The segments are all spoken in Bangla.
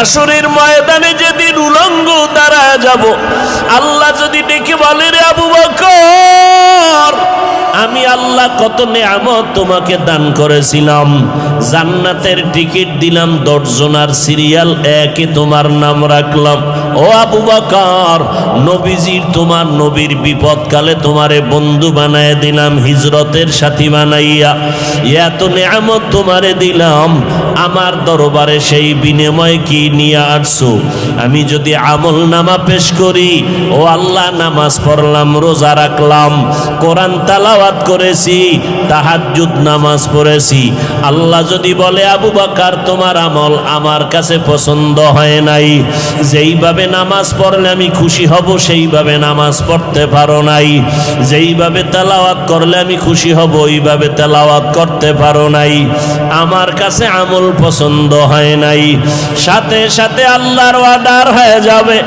হাসরের ময়দানে যেদিন উলঙ্গ দাঁড়ায় যাব, আল্লাহ যদি ডেকে বলে, রে আবু বকর, আমি আল্লাহ কত নেয়ামত তোমাকে দান করেছিলাম, জান্নাতের টিকিট দিলাম 10 জনার সিরিয়াল 1-এ তোমার নাম রাখলাম। ও আবু বকর, নবীজির তোমার নবীর বিপদকালে তোমারে বন্ধু বানায় দিলাম, হিজরতের সাথী বানাইয়া এত নেয়ামত তোমারে দিলাম, আমার দরবারে সেই বিনিময় কি নিয়ে আসছো? আমি যদি আমল নামা পেশ করি, ও আল্লাহ নামাজ পড়লাম, রোজা রাখলাম, কোরআন তালাওয়াত করেছি, তাহাজ্জুদ নামাজ পড়েছি, আল্লাহ যদি বলে আবু বকর তোমার আমল আমার কাছে পছন্দ হয় নাই, যেইভাবে নামাজ পড়লে আমি খুশি হব সেইভাবে নামাজ পড়তে পারো নাই, যেইভাবে তেলাওয়াত করলে আমি খুশি হব ওইভাবে তেলাওয়াত করতে পারো নাই, আমার কাছে আমল পছন্দ হয় নাই, সাথে সাথে আল্লাহর ওয়াদার হয়ে যাবে,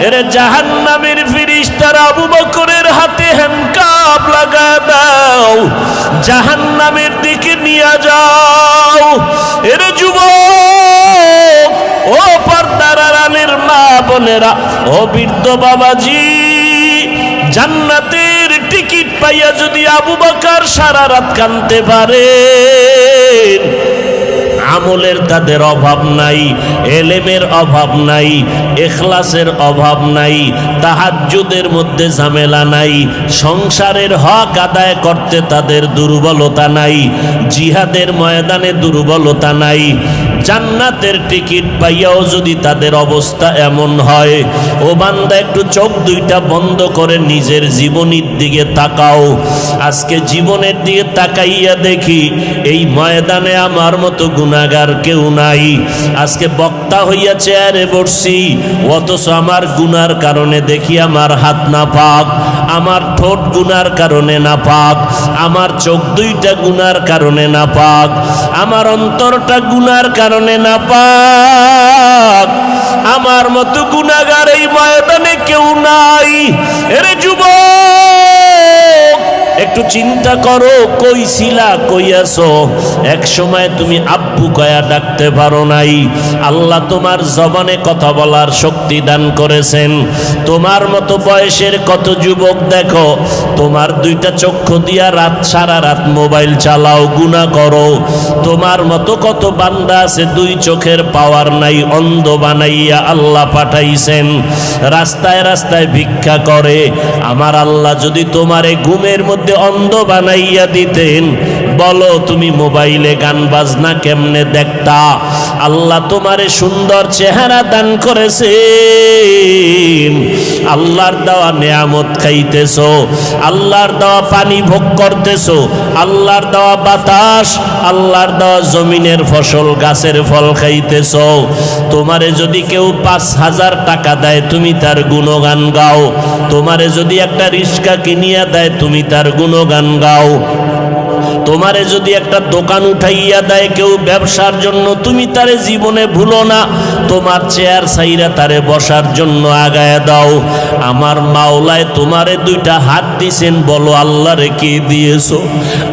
এর জাহান্নামের ফেরেশতারা আবু বকরের হাতে হ্যান্ডকাপ লাগায় দাও, জাহান্নামের দিকে নিয়ে যাও। এর যুবক, ও পর্দার আড়ালের মা বোনেরা, ও বৃদ্ধ বাবাজি, জান্নাতের টিকিট পাইয়া যদি আবু বকর সারা রাত কাঁদতে পারে, আমলের তাদের অভাব নাই, এলেমের অভাব নাই, ইখলাসের অভাব নাই, তাহাজ্জুদের মধ্যে ঝামেলা নাই, সংসারের হক আদায় করতে তাদের দুর্বলতা নাই, জিহাদের ময়দানে দুর্বলতা নাই, জান্নাতের টিকিট পাইয়াও যদি তাদের অবস্থা এমন হয়, ও বান্দা একটু চোখ দুইটা বন্ধ করে নিজের জীবনের দিকে তাকাও। আজকে জীবনের দিকে তাকাইয়া দেখি এই ময়দানে আমার মতো গুনাহগার কেউ নাই। আজকে বক্তা হইয়া চেয়ারে বসছি, অথচ আমার গুনার কারণে দেখি আমার হাত না পাক, আমার ঠোঁট গুনার কারণে না পাক, আমার চোখ দুইটা গুনার কারণে না পাক, আমার অন্তরটা গুনার কারণে না পাক। আমার মতো গুনাহগার এই ময়দানে কেউ নাই। এরে যুবক, একটু চিন্তা করো, কই ছিলা, কই আছো? এক সময় তুমি আব্বু কয়া ডাকতে পারো নাই। আল্লাহ তোমার জবানে কথা বলার শক্তি দান করেছেন। তোমার মতো বয়সের কত যুবক দেখো, তোমার দুইটা চক্ষু দিয়া সারা রাত মোবাইল চালাও, গুনাহ করো। তোমার মতো কত বান্দা আছে দুই চোখের পাওয়ার নাই, অন্ধ বানাইয়া আল্লাহ পাঠাইছেন, রাস্তায় রাস্তায় ভিক্ষা করে। আমার আল্লাহ যদি তোমারে ঘুমের মধ্যে অন্ধ বানাইয়া দিতেন, বলো তুমি মোবাইলে গান বাজনা কেমনে দেখতা? আল্লাহ তোমারে সুন্দর চেহারা দান করেছেন, আল্লাহর দেওয়া নেয়ামত খাইতেছো, আল্লাহর দেওয়া পানি ভোগ করতেছো, আল্লাহর দেওয়া বাতাস, আল্লাহর দেওয়া জমিনের ফসল গাছের ফল খাইতেছো। তোমারে যদি কেউ 5,000 টাকা দেয়, তুমি তার গুণগান গাও। তোমারে যদি একটা রিক্সা কিনিয়া দেয়, তুমি তার গুণগান গাও। তোমারে যদি একটা দোকান উঠাইয়া দেয় কেউ ব্যবসার জন্য, তুমি তারে জীবনে ভুলো না, তোমার চেয়ার ছাইরা তারে বসার জন্য আগায় দাও। আমার মাওলায় তোমারে দুইটা হাত দিছেন, বলো আল্লাহরে কে দিয়েছো?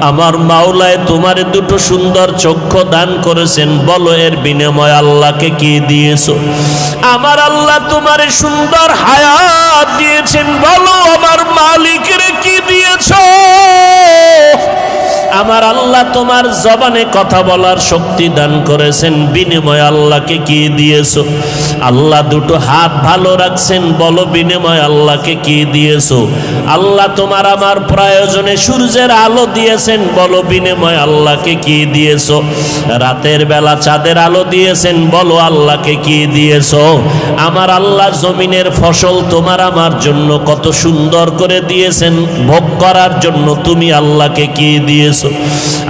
আমার মাওলায় তোমারে দুটো সুন্দর চক্ষু দান করেছেন, বলো এর বিনিময় আল্লাহকে কে দিয়েছো? আমার আল্লাহ তোমারে সুন্দর হায়াত দিয়েছেন, বলো আমার মালিকের কি দিয়েছো? আমার আল্লাহ তোমার জবানে কথা বলার শক্তি দান করেছেন, বিনিময় আল্লাহকে কি দিয়েছো? আল্লাহ দুটো হাত ভালো রাখছেন, বলো বিনিময় আল্লাহকে কি দিয়েছো? আল্লাহ তোমার আমার প্রয়োজনে সূর্যের আলো দিয়েছেন, বলো বিনিময় আল্লাহকে কি দিয়েছো? রাতের বেলা চাঁদের আলো দিয়েছেন, বলো আল্লাহকে কি দিয়েছো? আমার আল্লাহ জমিনের ফসল তোমার আমার জন্য কত সুন্দর করে দিয়েছেন, ভোগ করার জন্য তুমি আল্লাহকে কি দিয়েছো?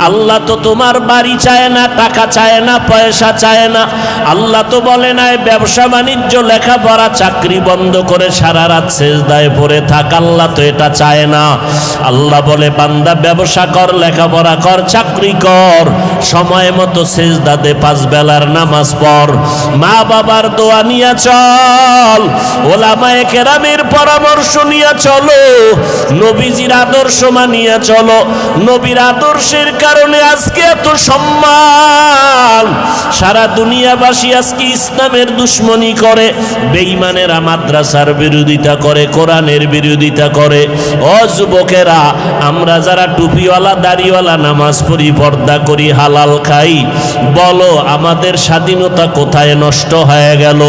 আল্লাহ তো তোমার বাড়ি চায় না, টাকা চায় না, পয়সা চায় না। আল্লাহ তো বলে নাই ব্যবসা বাণিজ্য লেখাপড়া চাকরি বন্ধ করে সারা রাত সেজদায় পড়ে থাক, আল্লাহ তো এটা চায় না। আল্লাহ বলে বান্দা ব্যবসা কর, লেখাপড়া কর, চাকরি কর, সময় মতো সেজদা দে, 5 বেলার নামাজ পড়, মা বাবার দোয়া নিয়ে চল, ওলামায়ে কেরামের পরামর্শ নিয়ে চলো, নবীজির আদর্শ মানিয়ে চলো। নবীর আদর্শের কারণে আজকে এত সম্মান। সারা দুনিয়াবাসী আজকে ইসলামের দুশ্মনী করে, বেঈমানেরা মাদ্রাসার বিরোধিতা করে, কোরআনের বিরোধিতা করে। ও যুবকেরা, আমরা যারা টুপিওয়ালা দাড়িওয়ালা নামাজ পড়ি, পর্দা করি, হালাল খাই, বলো আমাদের স্বাধীনতা কোথায় নষ্ট হয়ে গেল?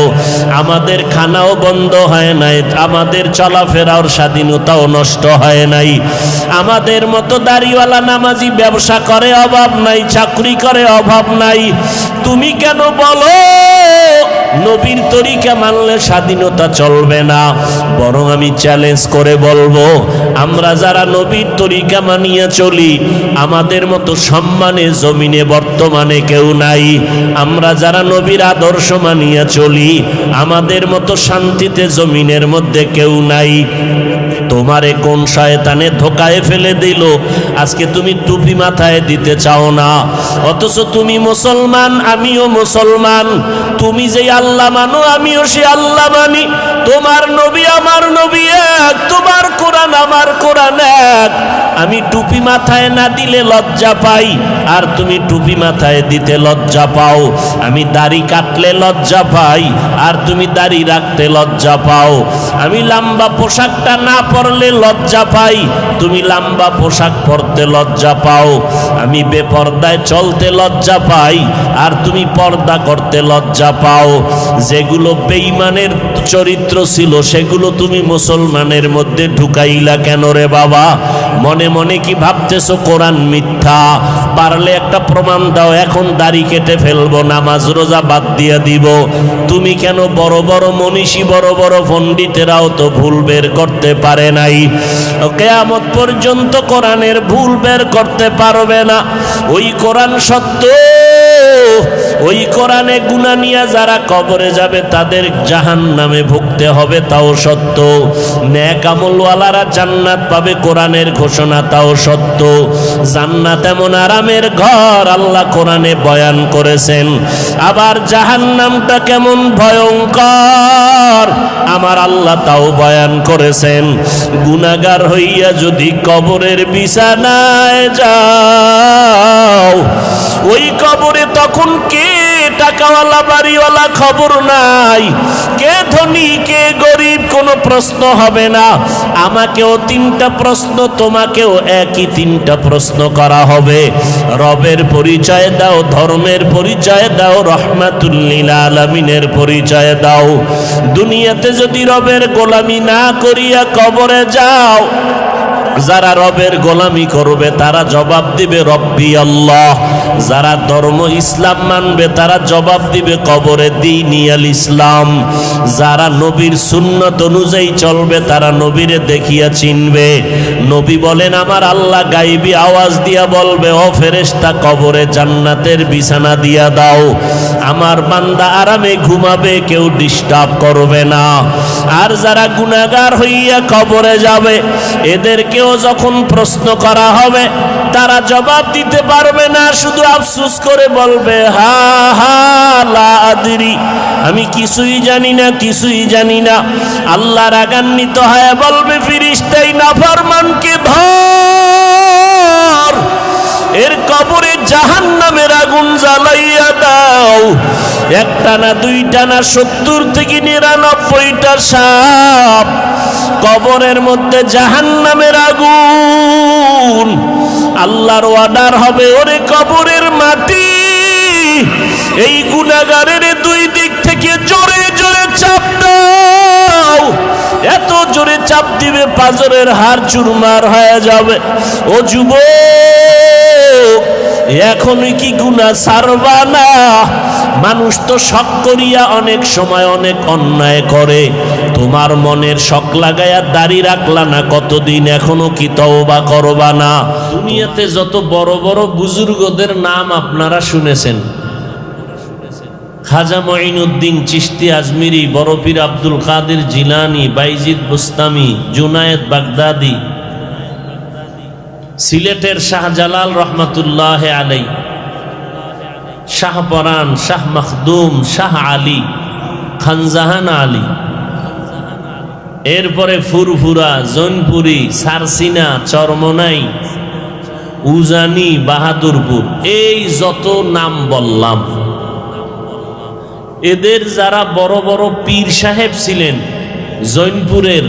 আমাদের খানাও বন্ধ হয় নাই, আমাদের চলাফেরার স্বাধীনতাও নষ্ট হয় নাই। আমাদের মতো দাড়িওয়ালা নামাজি ব্যবসা করে, অভাব নাই, চাকরি করে, অভাব নাই। তুমি কেন বলো নবীর তরিকা মানলে স্বাধীনতা চলবে না? বরং আমি চ্যালেঞ্জ করে বলবো, আমরা যারা নবীর তরিকা মানিয়ে চলি, আমাদের মতো সম্মানে জমিনে বর্তমানে কেউ নাই। আমরা যারা নবীর আদর্শ মানিয়ে চলি, আমাদের মতো শান্তিতে জমিনের মধ্যে কেউ নাই। তোমারে কোন শয়তানে ধোকায় ফেলে দিল, আজকে তুমি টুপি মাথায় দিতে চাও না, অথচ তুমি মুসলমান, আমিও মুসলমান। তুমি যে আল্লাহ মানো, আমিও সে আল্লাহ মানি। তোমার নবী আমার নবী এক, তোমার কোরআন আমার কোরআন এক। আমি টুপি মাথায় না দিলে লজ্জা পাই, আর তুমি টুপি মাথায় দিতে লজ্জা পাও। আমি দাড়ি কাটলে লজ্জা পাই, আর তুমি দাড়ি রাখতে লজ্জা পাও। আমি লম্বা পোশাকটা না পরলে লজ্জা পাই, তুমি লম্বা পোশাক পরতে লজ্জা পাও। আমি বেপর্দায় চলতে লজ্জা পাই, আর তুমি পর্দা করতে লজ্জা পাও। যেগুলো বেঈমানের চরিত্র ছিল, সেগুলো তুমি মুসলমানের মধ্যে ঢুকাইলা কেন রে বাবা? মনে মনে কি ভাবতেছো কোরআন মিথ্যা? পারলে একটা প্রমাণ দাও, এখন দাড়ি কেটে ফেলবো, নামাজ রোজা বাদ দিয়ে দিব। তুমি কেন? বড় বড় মনীষী, বড় বড় পণ্ডিতেরাও তো ভুল বের করতে পারে নাই। কিয়ামত পর্যন্ত কোরআনের ভুল বের করতে পারবে না। ওই কোরআন সত্য, ওই কোরআনে গুনাহ নিয়ে যারা কবরে যাবে তাদের জাহান্নামে ভুগতে হবে, তাও সত্য। নেক আমলওয়ালারা জান্নাত পাবে, কোরআনের ঘোষণা, তাও সত্য। জান্নাত এমন আরামের ঘর, আল্লাহ কোরআনে বয়ান করেছেন। আবার জাহান্নামটা কেমন ভয়ঙ্কর, আমার আল্লাহ তাও বয়ান করেছেন। গুনাহগার হইয়া যদি কবরের বিছানায় যাও, ওই কবরে তখন কে টাকাওয়ালা বাড়িওয়ালা খবর নাই, কে ধনী কে গরিব কোনো প্রশ্ন হবে না। আমাকেও তিনটা প্রশ্ন, তোমাকেও একই তিনটা প্রশ্ন করা হবে। রবের পরিচয় দাও, ধর্মের পরিচয় দাও, রহমাতুল লিল আলামিনের পরিচয় দাও। দুনিয়াতে যদি রবের গোলামি না করিয়া কবরে যাও, যারা রবের গোলামি করবে তারা জবাব দিবে রব্বি আল্লাহ। যারা ধর্ম ইসলাম মানবে তারা জবাব দিবে কবরে দীনি আল ইসলাম। যারা নবীর সুন্নত অনুযায়ী চলবে তারা নবীরে দেখিয়া চিনবে। নবী বলেন, আমার আল্লাহ গাইবি আওয়াজ দিয়া বলবে, ও ফেরেশতা কবরে জান্নাতের বিছানা দিয়া দাও, আমার বান্দা আরামে ঘুমাবে, কেউ ডিস্টার্ব করবে না। আর যারা গুনাহগার হইয়া কবরে যাবে, এদেরকেও যখন প্রশ্ন করা হবে তারা জবাব দিতে পারবে না, শুধু আফসোস করে বলবে, হা হা লা আদরি, আমি কিছুই জানি না, কিছুই জানি না। আল্লাহ রাগান্বিত হয়ে বলবে, ফেরেশতাই নাফরমানকে ধর, এর কবরে জাহান্নামের আগুন জ্বালাইয়া দাও। একটা না, দুইটা না, 70 থেকে 99টা সাপ কবরের মধ্যে জাহান্নামের আগুন। আল্লাহর অর্ডার হবে, ওরে কবরের মাটি, এই গুনাহগারের দুই দিক থেকে জোরে জোরে চাপ দাও। এত জোরে চাপ দিবে পাজরের হাড় চুরমার হয়ে যাবে। ও যুবক, এখনই কি গুনাহ ছাড়বা না? মানুষ তো শখ করিয়া অনেক সময় অনেক অন্যায় করে। তোমার মনের শখ লাগাইয়া দাড়ি রাখলা না কতদিন, এখনো কি তওবা করবা না? দুনিয়াতে যত বড় বড় বুজুর্গদের নাম আপনারা শুনেছেন, খাজা মঈনুদ্দিন চিশতি আজমিরি, বড় পীর আব্দুল কাদের জিলানী, বাইজিদ বুস্তামি, জুনায়েদ বাগদাদি, সিলেটের শাহজালাল রহমাতুল্লাহ আলাই, শাহপরান, শাহ মখদুম, শাহ আলী, খানজাহান আলী, এরপরে ফুরফুরা, জৈনপুরি, সারসিনা, চরমনাই, উজানি, বাহাদুরপুর, এই যত নাম বললাম, এদের যারা বড় বড় পীর সাহেব ছিলেন জৈনপুরের,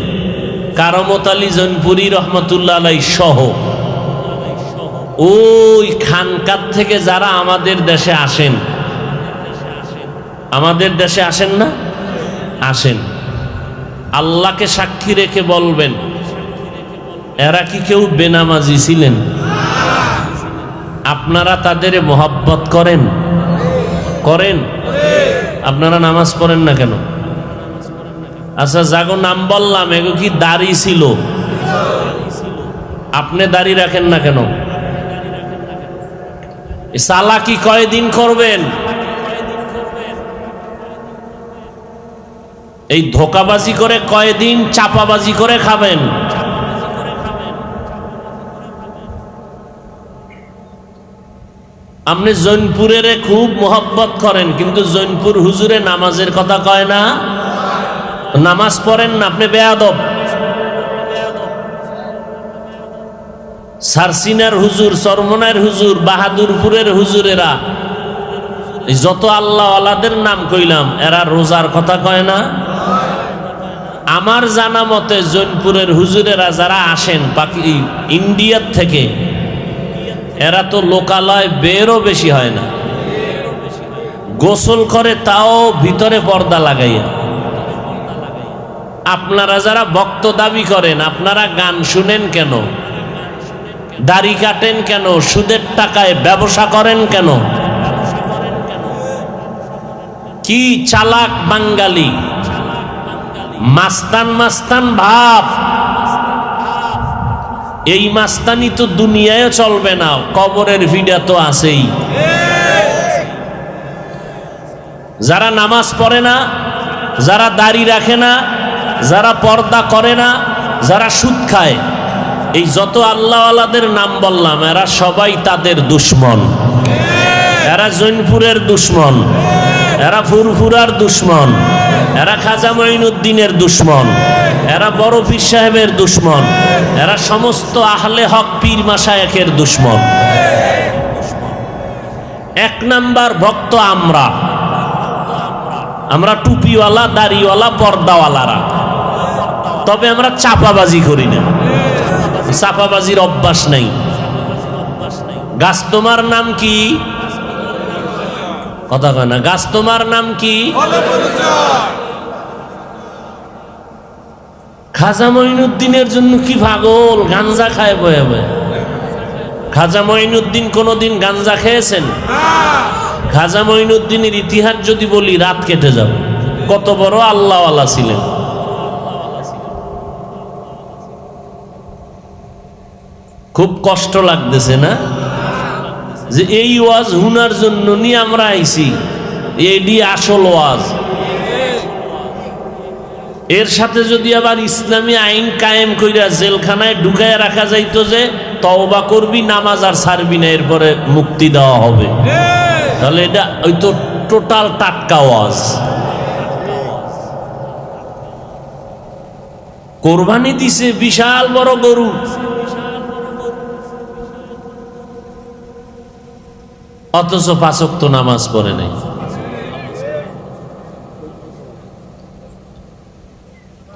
কারামত আলী জৈনপুরী রহমতুল্লাহ আলাই সহ, ওই খানকাত থেকে যারা আমাদের দেশে আসেন, আমাদের দেশে আসেন না, আসেন, আল্লাহকে সাক্ষী রেখে বলবেন এরা কি কেউ বেনামাজি ছিলেন? আপনারা তাদের মোহাব্বত করেন? করেন? আপনারা নামাজ পড়েন না কেন? আচ্ছা, যাগো নাম বললাম এগো কি দাড়ি ছিল? আপনি দাড়ি রাখেন না কেন? চালাকি কয়দিন করবেন? এই ধোকাবাজি করে কয়দিন চাপাবাজি করে খাবেন? আপনি জৈনপুরের খুব মোহব্বত করেন, কিন্তু জৈনপুর হুজুরে নামাজের কথা কয় না, নামাজ পড়েন না, আপনি বেয়াদব। সারসিনার হুজুর, চরমনার হুজুর, বাহাদুরপুরের হুজুরেরা, যত আল্লাহ আল্লাহদের নাম কইলাম, এরা রোজার কথা কয় না। আমার জানা মতে জৈনপুরের হুজুরেরা যারা আসেন ইন্ডিয়ার থেকে, এরা তো লোকালয় বেরও বেশি হয় না, গোসল করে তাও ভিতরে পর্দা লাগাইয়া। আপনারা যারা ভক্ত দাবি করেন, আপনারা গান শুনেন কেন? দাড়ি কাটেন কেন? সুদের টাকায় ব্যবসা করেন কেন? কি চালাক বাঙালি, মাস্তান মাস্তান ভাব। এই মাস্তানি তো দুনিয়ায় চলবে না, কবরের ভিড়া তো আছেই। যারা নামাজ পড়ে না, যারা দাড়ি রাখে না, যারা পর্দা করে না, যারা সুদ খায়, এই যত আল্লাহওয়ালাদের নাম বললাম, এরা সবাই তাদের দুশ্মন। এরা জৈনপুরের দুশ্মন, এরা ফুরফুরার দুশ্মন, এরা খাজা মঈনুদ্দিনের দুশ্মন, এরা বড় পীর সাহেবের দুশ্মন, এরা সমস্ত আহলে হক পীর মাশায়েখের দুশ্মন। এক নাম্বার ভক্ত আমরা, আমরা টুপিওয়ালা, দাড়িওয়ালা, পর্দাওয়ালারা। তবে আমরা চাপাবাজি করি না, চাপাবাজির অভ্যাস নাই। গাছ তোমার নাম কি? কথা কয় না। গাছ তোমার নাম কি? খাজা মঈনুদ্দিনের জন্য কি পাগল গাঞ্জা খায় বয়ে বয়ে? খাজা মঈনুদ্দিন কোনদিন গাঞ্জা খেয়েছেন? খাজা মঈনুদ্দিনের ইতিহাস যদি বলি রাত কেটে যাবে। কত বড় আল্লাহওয়ালা ছিলেন। খুব কষ্ট লাগতেছে না যে এই ওয়াজ হুনার জন্য নিয়ে আমরা আইছি? এডি আসল ওয়াজ। এর সাথে যদি আবার ইসলামী আইন কায়েম কইরা জেলখানায় ঢুকায় রাখা যাইতো যে তওবা করবি, নামাজ আর ছাড়বি না, এরপরে মুক্তি দেওয়া হবে, তাহলে এটা ওই তো টোটাল টাটকা ওয়াজ। কোরবানি দিছে বিশাল বড় গরু, অথচ 5 ওয়াক্ত নামাজ পড়ে নাই।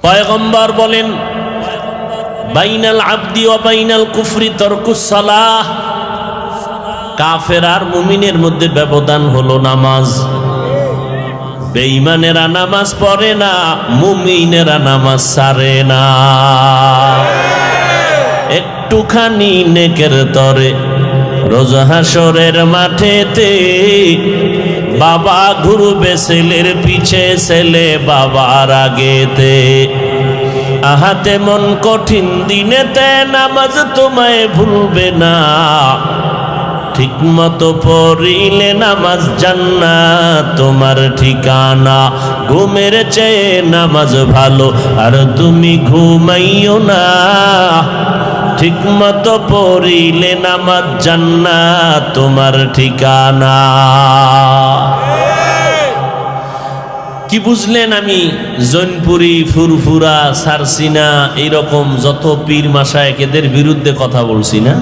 পয়গম্বর বলেন বাইনাল আবদি ওয়া বাইনাল কুফরি তারকুস সালাহ। কাফের আর মুমিনের মধ্যে ব্যবধান হলো নামাজ। বেঈমানেরা নামাজ পড়ে না, মুমিনেরা নামাজ ছাড়ে না। একটুখানি নেকের তরে রোজ হাসরের মাঠেতে বাবা ঘুরবে ছেলের পিছে, ছেলে বাবার আগেতে। আহাতে মন কঠিন দিনেতে নামাজ তোমায় ভুলবে না। ঠিক মতো পড়িলে নামাজ জান্নাত তোমার ঠিকানা। ঘুমের চেয়ে নামাজ ভালো আর তুমি ঘুমাইও না। ঠিক মতো পড়িলে নামাজ জান্নাত তোমার ঠিকানা। কি বুঝলেন? আমি জৈনপুরি, ফুরফুরা, সারসিনা এইরকম যত পীর মাশায়েখ এদের বিরুদ্ধে কথা বলছি না।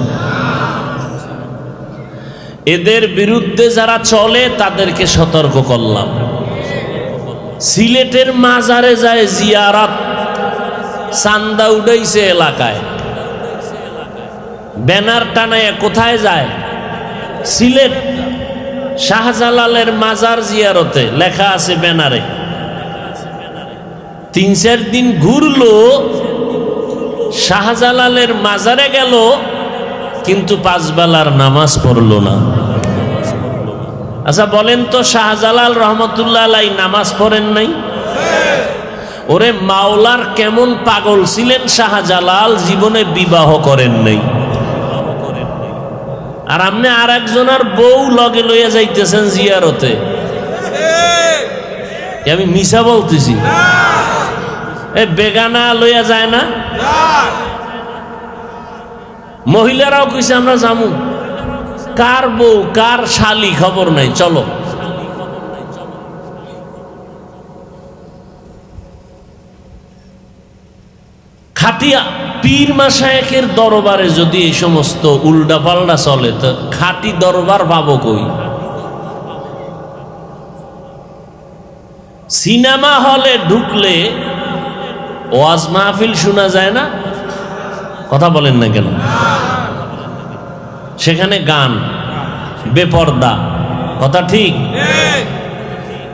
এদের বিরুদ্ধে যারা চলে তাদেরকে সতর্ক করলাম। সিলেটের মাজারে যায় জিয়ারত, চান্দা উঠাইছে এলাকায়, ব্যানার টানায় কোথায় যায়? সিলেট শাহজালালের মাজার জিয়ারতে লেখা আছে ব্যানারে। 3-4 দিন ঘুরলো, শাহজালালের মাজারে গেল, কিন্তু 5 বেলার নামাজ পড়লো না। আচ্ছা বলেন তো, শাহজালাল রহমতুল্লাহ আলাইহি নামাজ পড়েন নাই? ওরে মাওলার কেমন পাগল ছিলেন শাহজালাল, জীবনে বিবাহ করেন নাই। আর আপনি আর একজনের বউ লগে লইয়া যাইতেছেন জিয়ারতে। আমি মিছা বলতেছি? এ বেগানা লইয়া যায় না? মহিলারাও কইছে আমরা যামু, কার বউ কার শালি খবর নাই, চলো। খাটিয়া পীর মাশায়েখের দরবারে যদি এই সমস্ত উল্টা পাল্টা চলে, তো খাঁটি দরবার পাবো কই? সিনেমা হলে ঢুকলে ওয়াজ মাহফিল শোনা যায় না? কথা বলেন না কেন? সেখানে গান, বেপর্দা, কথা ঠিক?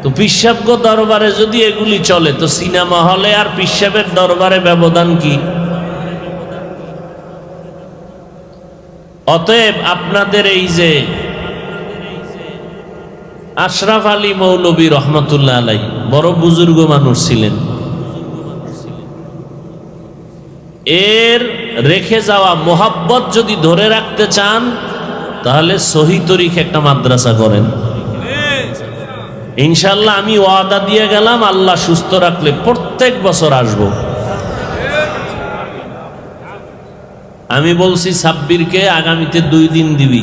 তো পিসাবগ দরবারে যদি এগুলি চলে, তো সিনেমা হলে আর পিসাবের দরবারে ব্যবধান কি? অতএব আপনাদের এই যে আশরাফ আলী মৌলবী রহমতুল্লাহ আলাইহি বড় বুজুর্গ মানুষ ছিলেন, এর রেখে যাওয়া মোহাব্বত যদি ধরে রাখতে চান, তাহলে সহি তরিকে একটা মাদ্রাসা করেন। ইনশাল্লাহ আমি ওয়াদা দিয়ে গেলাম, আল্লাহ সুস্থ রাখলে প্রত্যেক বছর আসব। আমি বলছি সাব্বিরকে আগামীতে 2 দিন দিবি,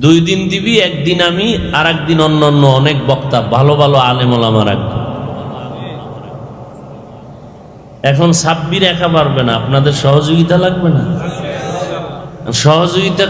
2 দিন দিবি, একদিন আমি, আর একদিন অন্য অন্য অনেক বক্তা ভালো ভালো আলেম ওলামা রাখবো। এখন সাব্বির একা পারবে না, আপনাদের সহযোগিতা লাগবে না? সহযোগিতা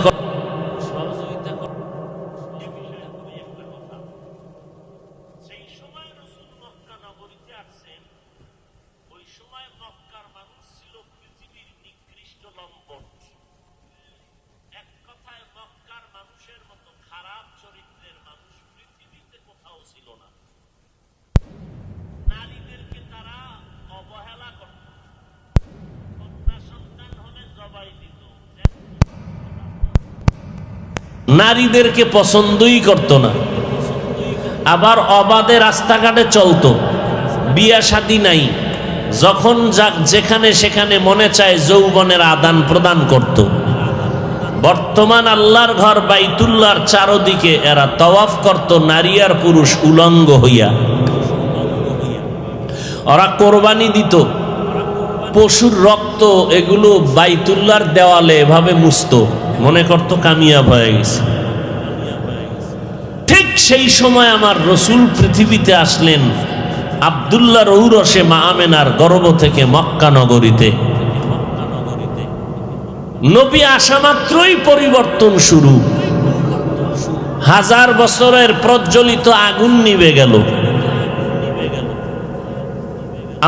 নারীদেরকে পছন্দই করত না, আবার অবাধে রাস্তাঘাটে চলতো, বিয়া শাদী নাই, যখন যাক যেখানে সেখানে মনে চায় যৌবনের আদান প্রদান করত। বর্তমান আল্লাহর ঘর বাইতুল্লাহর চারদিকে এরা তওয়াফ করত নারী আর পুরুষ উলঙ্গ হইয়া। ওরা কোরবানি দিত, পশুর রক্ত এগুলো বাইতুল্লাহর দেওয়ালে এভাবে মুছত, মনে করত কামিয়াব হয়ে গেছে। ঠিক সেই সময় আমার রসুল পৃথিবীতে আসলেন আব্দুল্লাহর ঔরসে মা আমেনার গর্ভ থেকে মক্কা নগরীতে। নবী আসা মাত্রই পরিবর্তন শুরু, 1000 বছরের প্রজ্বলিত আগুন নিভে গেল।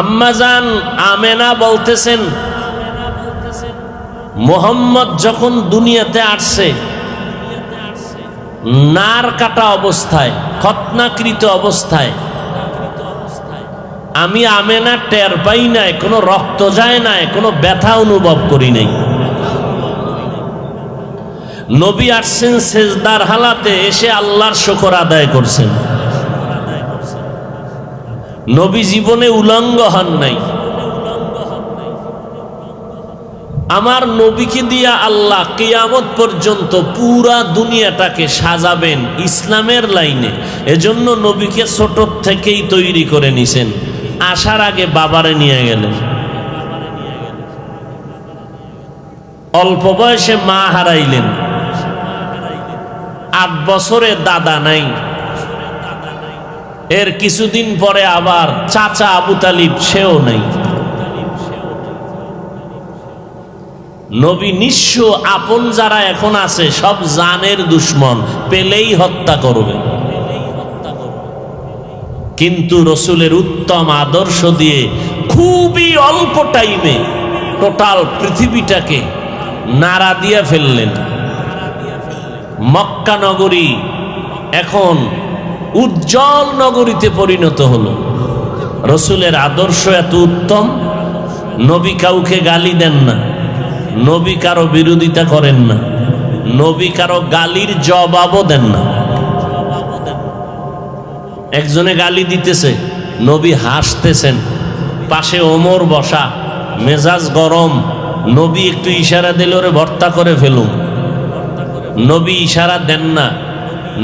আম্মাজান আমেনা বলতেছেন, মুহাম্মদ যখন দুনিয়াতে আসছে নার কাটা অবস্থায়, খতনাকৃত অবস্থায়, আমি আমেনা টের পাই নাই, কোনো রক্ত যায় নাই, কোনো ব্যথা অনুভব করি নাই। নবী আসছেন সেজদার হালাতে, এসে আল্লাহর শুকর আদায় করছেন। নবী জীবনে উলঙ্গ হন নাই। আমার নবীকে দিয়া আল্লাহ কিয়ামত পর্যন্ত পুরা দুনিয়াটাকে সাজাবেন ইসলামের লাইনে। এজন্য নবীকে ছোট থেকেই তৈরি করে নিছেন। আসার আগে বাবারে নিয়ে গেলেন, অল্প বয়সে মা হারাইলেন, 8 বছরে দাদা নাই। এর কিছুদিন পরে আবার চাচা আবু তালিব, সেও নাই। নবী নিঃস্ব, আপন যারা এখন আছে সব জানের দুশ্মন, পেলেই হত্যা করবে। কিন্তু রসুলের উত্তম আদর্শ দিয়ে খুবই অল্প টাইমে টোটাল পৃথিবীটাকে নাড়া দিয়ে ফেললেন। মক্কা নগরী এখন উজ্জ্বল নগরীতে পরিণত হলো। রসুলের আদর্শ এত উত্তম, নবী কাউকে গালি দেন না, নবী কারো বিরোধিতা করেন না, নবী কারো গালির জবাবও দেন না। একজনে গালি দিতেছে, নবী হাসতেছেন, পাশে ওমর বসা, মেজাজ গরম, নবী একটু ইশারা দিলে ওরে ভর্তা করে ফেলুন। নবী ইশারা দেন না,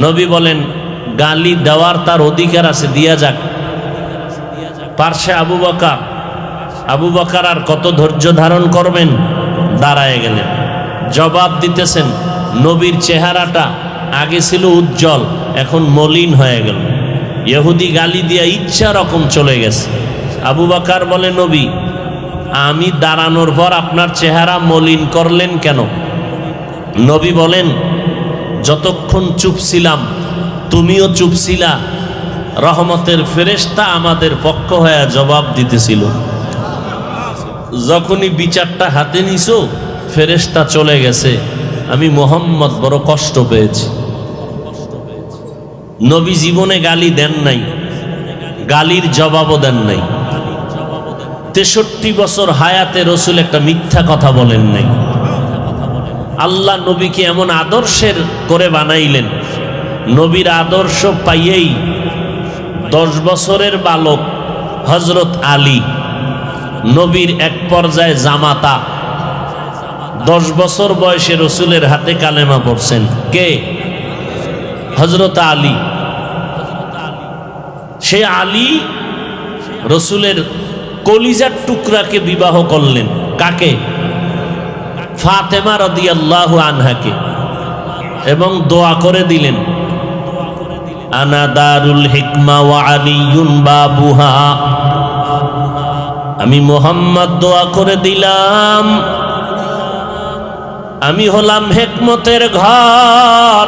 নবী বলেন গালি দেওয়ার তার অধিকার আছে, দিয়া যাক। পার্শ্বে আবু বকর আর কত ধৈর্য ধারণ করবেন, দাঁড়ায় গেলেন, জবাব দিতেছেন। নবীর চেহারাটা আগে ছিল উজ্জ্বল, এখন মলিন হয়ে গেল। ইহুদি গালি দিয়া ইচ্ছা রকম চলে গেছে। আবু বকর বলে, নবী আমি দাঁড়ানোর পর আপনার চেহারা মলিন করলেন কেন? নবী বলেন, যতক্ষণ চুপ ছিলাম তুমিও চুপ ছিলা, রহমতের ফেরেশতা আমাদের পক্ষ হয়ে জবাব দিতেছিল। যখনই বিচারটা হাতে নিছো ফেরেশতা চলে গেছে, আমি মুহাম্মদ বড় কষ্ট পেয়েছি। নবী জীবনে গালি দেন নাই, গালির জবাবও দেন নাই। 63 বছর হায়াতে রসুল একটা মিথ্যা কথা বলেন নাই। আল্লাহ নবীকে এমন আদর্শের করে বানাইলেন, নবীর আদর্শ পাইয়েই 10 বছরের বালক হযরত আলী, নবীর এক পর্যায়ে জামাতা, 10 বছর বয়সে রসুলের হাতে কালেমা পড়ছেন। কে? হযরত আলী। সে আলী রসুলের কলিজার টুকরাকে বিবাহ করলেন। কাকে? ফাতেমা রাদিয়াল্লাহু আনহাকে। এবং দোয়া করে দিলেন, আনা দারুল হিকমা ওয়া আলিয়ুন বাবুহা। আমি মুহাম্মদ দোয়া করে দিলাম, আমি হলাম হিকমতের ঘর,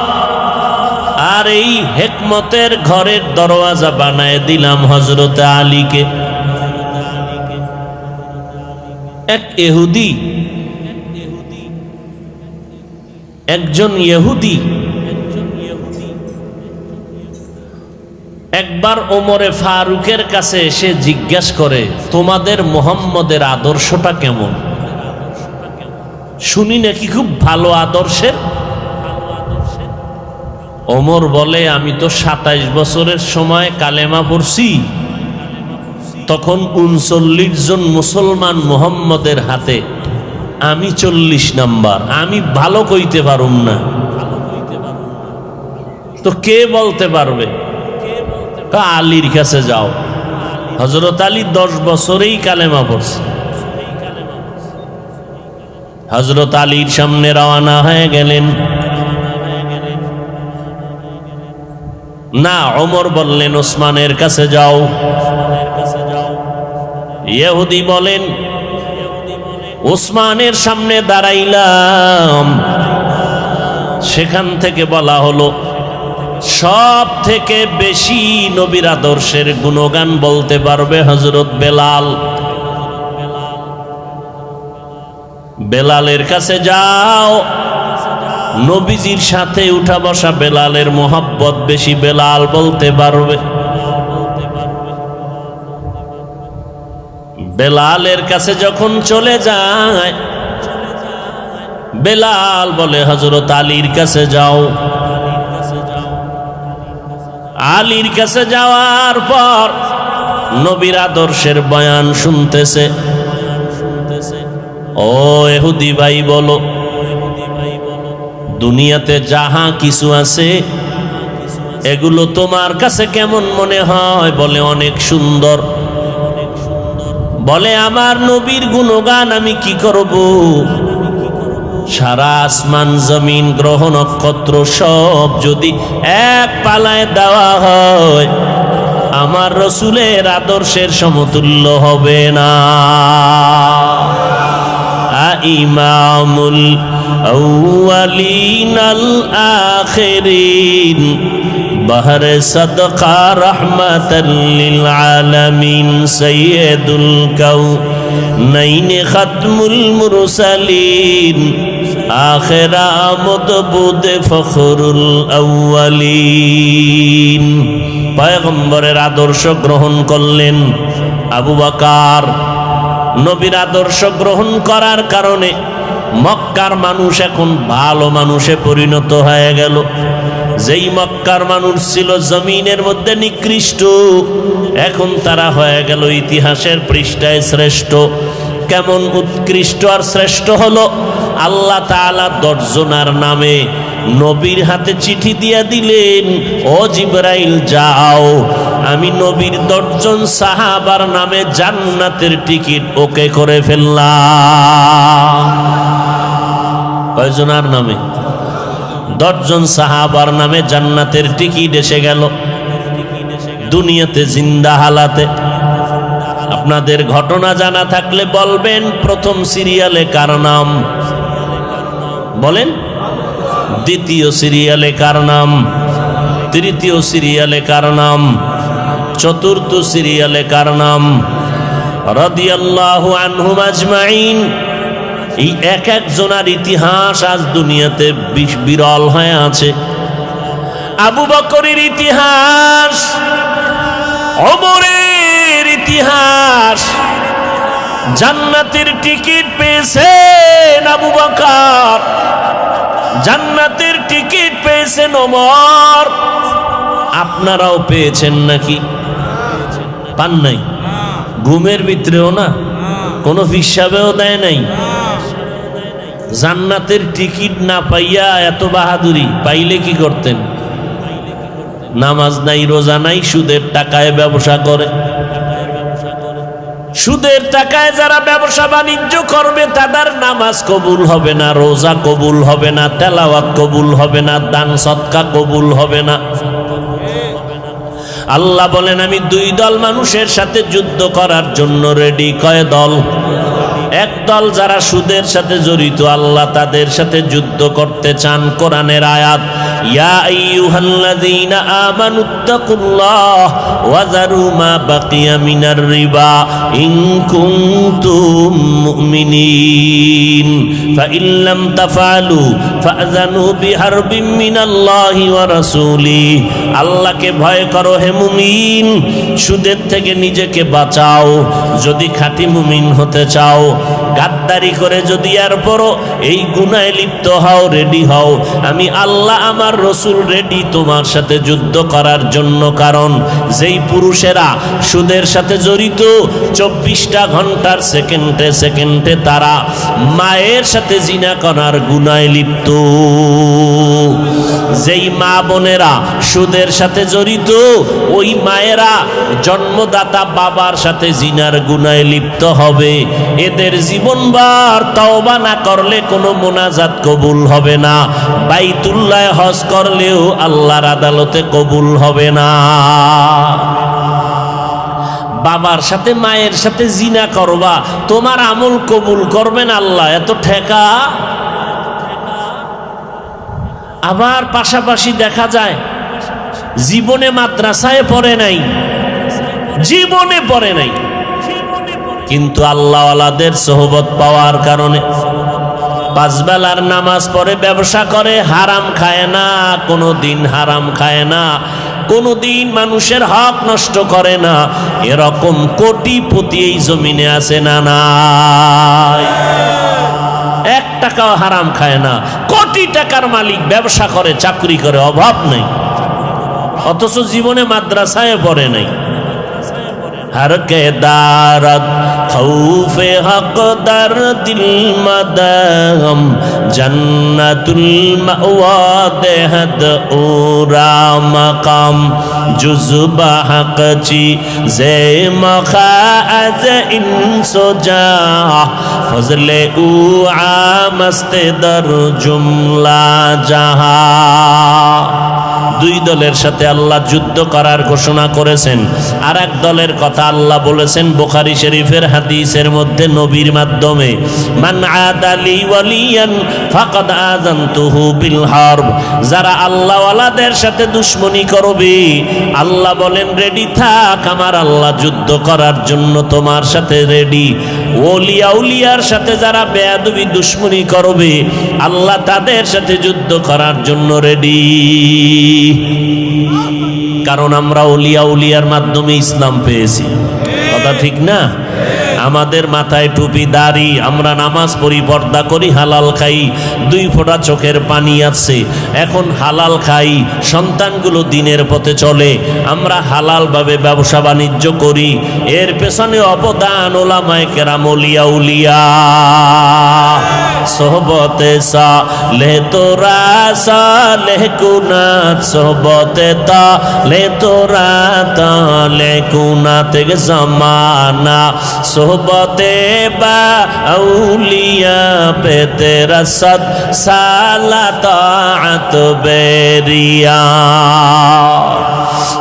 আর এই হিকমতের ঘরের দরওয়াজা বানায় দিলাম হযরত আলীকে। একজন ইহুদি একবার ওমরে ফারুকের কাছে এসে জিজ্ঞাসা করে, তোমাদের মুহাম্মদের আদর্শটা কেমন? শুনি নাকি খুব ভালো আদর্শের। ওমর বলে, আমি তো 27 বছরের সময় কালেমা পড়ছি, তখন 39 জন মুসলমান মুহাম্মদের হাতে, আমি 40 নাম্বার, আমি ভালো কইতে পারুম না। তো কে বলতে পারবে? আলীর কাছে যাও। হযরত আলী 10 বছরেই কালেমা পড়ছে। হযরত আলীর সামনে রওনা হয়ে গেলেন। না, ওমর বললেন ওসমানের কাছে যাও। ইহুদি বলেন, ওসমানের সামনে দাঁড়াইলাম। সেখান থেকে বলা হলো, সব থেকে বেশি নবীর আদর্শের গুণগান বলতে পারবে হযরত বেলাল। বেলালের কাছে যাও। নবীজির সাথে উঠা বসা বেলালের মোহাব্বত বেশি, বেলাল বলতে পারবে। বেলালের কাছে যখন চলে যায়, বেলাল বলে, হযরত আলীর কাছে যাও। আলীর কাছে যাওয়ার পর নবীর আদর্শের বয়ান শুনতেছে। ও ইহুদি ভাই বলো, দুনিয়াতে যাহা কিছু আছে এগুলো তোমার কাছে কেমন মনে হয়? বলে, অনেক সুন্দর। বলে, আমার নবীর গুণগান আমি কি করব? সারা আসমান জমিন গ্রহ নক্ষত্র সব যদি এক পালায় দেওয়া হয়, আমার রসুলের আদর্শের সমতুল্য হবে না। ইমামুল আউয়ালিনাল আখিরিন বাহরে সাদকা রাহমাতাল লিল আলামিন সাইয়্যিদুল কাউনাইন খাতমুল মুরসালিন আখিরা মুদবুদ ফখরুল আউয়ালিন। পয়গম্বরের আদর্শ গ্রহণ করলেন আবু বকর। নবীর আদর্শ গ্রহণ করার কারণে মক্কার মানুষ এখন ভালো মানুষে পরিণত হয়ে গেল। যেই মক্কার মানুষ ছিল জমিনের মধ্যে নিকৃষ্ট, এখন তারা হয়ে গেল ইতিহাসের পৃষ্ঠায় শ্রেষ্ঠ। কেমন উৎকৃষ্ট আর শ্রেষ্ঠ হলো? আল্লাহ তাআলা 10 জনের নামে নবীর হাতে চিঠি দিয়ে দিলেন, ও জিবরাইল যাও, আমি নবীর 10 জন সাহাবার নামে জান্নাতের টিকিট ওকে করে ফেললাম। কয়জনের নামে? 10 জন সাহাবার নামে জান্নাতের টিকিট এসে গেল দুনিয়াতে জিন্দা হালাতে। আপনাদের ঘটনা জানা থাকলে বলবেন, প্রথম সিরিয়ালে কার নাম বলেন? দ্বিতীয় সিরিয়ালে কার নাম? তৃতীয় সিরিয়ালে কার নাম? চতুর্থ সিরিয়ালে কার নাম? রাদিয়াল্লাহু আনহুম আজমাইন। এই এক একজনের ইতিহাস আজ দুনিয়াতে বিরল হয়ে আছে। আবু বকরের ইতিহাস, ওমরের ইতিহাস, জান্নাতের টিকিট পেয়েছেন আবু বকর, জান্নাতের টিকিট পেয়েছেন ওমর। আপনারাও পেয়েছেন নাকি? পান নাই? ঘুমের ভিতরেও না, কোনো হিসাবেও দেয় নাই। জান্নাতের টিকিট না পাইয়া এত বাহাদুরি, পাইলে কি করতেন? নামাজ নাই, রোজা নাই, সুদের টাকায় ব্যবসা করে। সুদের টাকায় যারা ব্যবসা বাণিজ্য করবে তাদের নামাজ কবুল হবে না, রোজা কবুল হবে না, তেলাওয়াত কবুল হবে না, দান সদকা কবুল হবে না। আল্লাহ বলেন, আমি 2 দল মানুষের সাথে যুদ্ধ করার জন্য রেডি। কয় দল? এক দল যারা সুদের সাথে জড়িত, আল্লাহ তাদের সাথে যুদ্ধ করতে চান। কোরআনের আয়াত, ইয়া আইয়ুহাল্লাযীনা আমানুত্তাকুল্লাহ ওয়া যারু মা বাকিয়া মিনার রিবা ইন কুনতুম মুমিনিন ফাইন লাম তাফআলু ফাযানু বিহারবিন মিনাল্লাহি ওয়া রাসূলিহি। আল্লাহকে ভয় করো হে মুমিন, সুদের থেকে নিজেকে বাঁচাও। যদি খাঁটি মুমিন হতে চাও, গাদ্দারি করে যদি এরপরও এই গুনাহে লিপ্ত হও, রেডি হও, আমি আল্লাহ আমার রসুল রেডি তোমার সাথে যুদ্ধ করার জন্য। কারণ যেই পুরুষেরা সুদের সাথে জড়িত, 24টা ঘন্টার সেকেন্ডে সেকেন্ডে তারা মায়ের সাথে জিনা করার গুনাহে লিপ্ত। যেই মা বোনেরা সুদের সাথে জড়িত, ওই মায়েরা জন্মদাতা বাবার সাথে জিনার গুনাহে লিপ্ত হবে। এদের জীবনভর তওবা না করলে কোনো মোনাজাত কবুল হবে না, বাইতুল্লাহ হজ করলেও আল্লাহর আদালতে কবুল হবে না। বাবার সাথে মায়ের সাথে জিনা করবা, তোমার আমল কবুল করবেন আল্লাহ? এত ঠেকা। আবার পাশাপাশি দেখা যায় জীবনে মাদ্রাসায় পড়ে নাই, জীবনে পড়ে নাই, কিন্তু আল্লাহওয়ালাদের সোহবত পাওয়ার কারণে 5 বেলার নামাজ পড়ে, ব্যবসা করে, হারাম খায় না, কোনো দিন হারাম খায় না, কোনো দিন মানুষের হক নষ্ট করে না। এরকম কোটিপতি এই জমিনে আছে না নাই? 1 টাকাও হারাম খায় না, কোটি টাকার মালিক, ব্যবসা করে, চাকরি করে, অভাব নেই, অথচ জীবনে মাদ্রাসায় পড়ে নাই। हर के दारत खौफे हक दर दिल मदगम जन्नतुल मअवा देहद उरा मकाम जुज़बा हक ची जे मखाअज इंसो जा फजले उ आमस्ते दर जुमला जहा। দুই দলের সাথে আল্লাহ যুদ্ধ করার ঘোষণা করেছেন। আর এক দলের কথা আল্লাহ বলেছেন বুখারী শরীফের হাদিসের মধ্যে নবীর মাধ্যমে, মান আদালি ওয়ালিয়ান ফাকাদ আযানতুহু বিল হারব। যারা আল্লাহওয়ালাদের সাথে দুশমনি করবে, আল্লাহ বলেন রেডি থাক, আমার আল্লাহ যুদ্ধ করার জন্য তোমার সাথে রেডি। ওলিয়া উলিয়ার সাথে যারা বেয়াদবি দুশমনি করবে, আল্লাহ তাদের সাথে যুদ্ধ করার জন্য রেডি। কারণ আমরা ওলিয়া উলিয়ার মাধ্যমে ইসলাম পেয়েছি, কথা ঠিক না? আমাদের মাথায় টুপি দাড়ি, আমরা নামাজ পড়ি, পর্দা করি, হালাল খাই, 2 ফোঁটা চোখের পানি আছে, এখন হালাল খাই, সন্তানগুলো দিনের পথে চলে, আমরা হালালভাবে ব্যবসা বাণিজ্য করি। এর পেছনে অবদান ওলামায়ে কেরাম, ওলিয়া উলিয়া। সোহবতে সালেহ তোরা সালেহ কুনাত, সোহবতে তালে তোরা তালে কুনাত জামানা, সোহবতে বা আউলিয়া পে তেরা সদ সালা তাআত বেরিয়া।